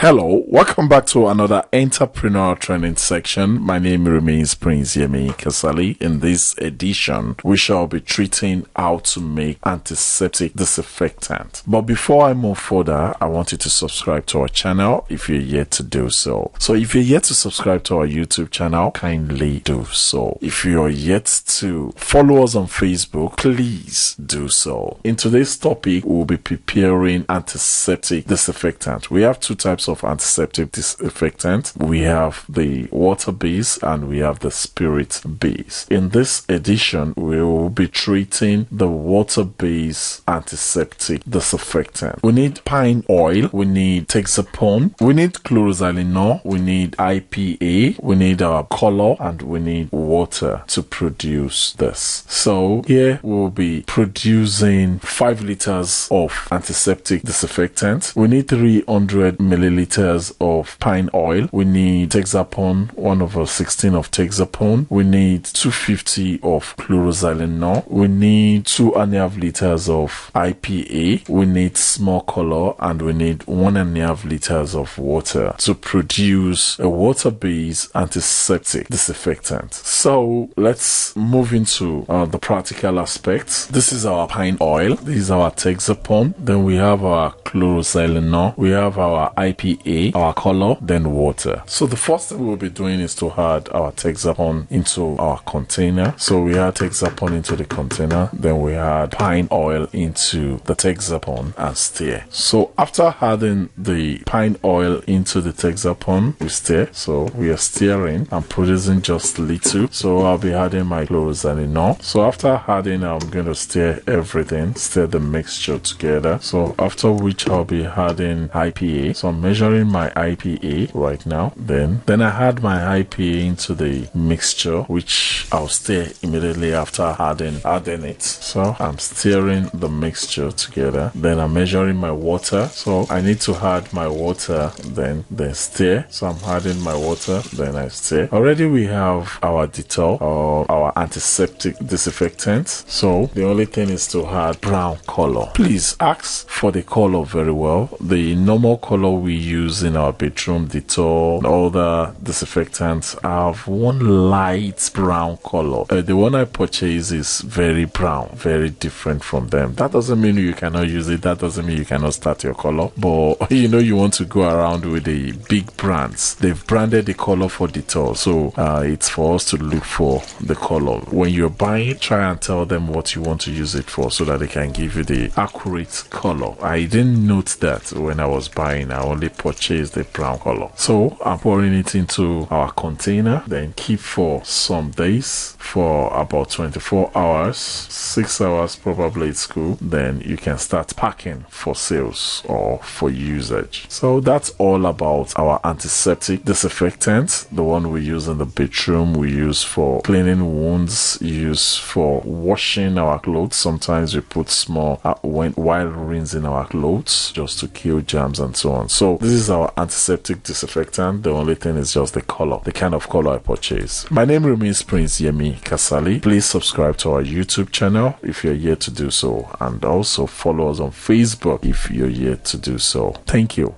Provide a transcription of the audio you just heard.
Hello, welcome back to another entrepreneurial training section. My name remains Prince Yemi Kasali. In this edition, we shall be treating how to make antiseptic disinfectant. But before I move further, I want you to subscribe to our channel if you're yet to do so. So if you're yet to subscribe to our YouTube channel, kindly do so. If you're yet to follow us on Facebook, please do so. In today's topic, we'll be preparing antiseptic disinfectant. We have two types of antiseptic disinfectant. We have the water base and we have the spirit base. In this edition, we will be treating the water base antiseptic disinfectant. We need pine oil, we need Texapon, we need chlorosilinol, we need IPA, we need our color, and we need water to produce this. So here we'll be producing 5 liters of antiseptic disinfectant. We need 300 milliliters of pine oil. We need Texapon, 1/16 of Texapon. We need 250 of chlorosilinol. We need 2.5 liters of IPA. We need small color, and we need 1.5 liters of water to produce a water-based antiseptic disinfectant. So let's move into the practical aspects. This is our pine oil. This is our Texapon. Then we have our chlorosilinol. We have our IPA, our color, then water. So the first thing we'll be doing is to add our Texapon into our container. So we add Texapon into the container, then we add pine oil into the Texapon and stir. So after adding the pine oil into the Texapon, we stir. So we are stirring and producing just little. So I'll be adding my chlorosilinol. So after adding, I'm going to stir everything, stir the mixture together. So after which I'll be adding IPA. So I'm measuring my IPA right now. Then I add my IPA into the mixture, which I'll stir immediately after adding it. So I'm stirring the mixture together. Then I'm measuring my water. So I need to add my water, then stir. So I'm adding my water, then I stir. Already we have our Dettol or our antiseptic disinfectant. So the only thing is to add brown color. Please ask for the color very well. The normal color we use in our bedroom, Dettol, all the disinfectants have one light brown color. The one I purchased is very brown, very different from them. That doesn't mean you cannot use it. That doesn't mean you cannot start your color. But you want to go around with the big brands. They've branded the color for Dettol, so it's for us to look for the color. When you're buying, try and tell them what you want to use it for, so that they can give you the accurate color. I didn't note that when I was buying. I only purchased the brown color. So I'm pouring it into our container, then keep for some days, for about 24 hours, 6 hours probably it's cool. Then you can start packing for sales or for usage. So that's all about our antiseptic disinfectant, the one we use in the bedroom, we use for cleaning wounds, use for washing our clothes. Sometimes we put small while rinsing our clothes just to kill germs and so on. So this is our antiseptic disinfectant. The only thing is just the color, the kind of color I purchased. My name remains Prince Yemi Kasali. Please subscribe to our YouTube channel if you're yet to do so, and also follow us on Facebook if you're yet to do so. Thank you.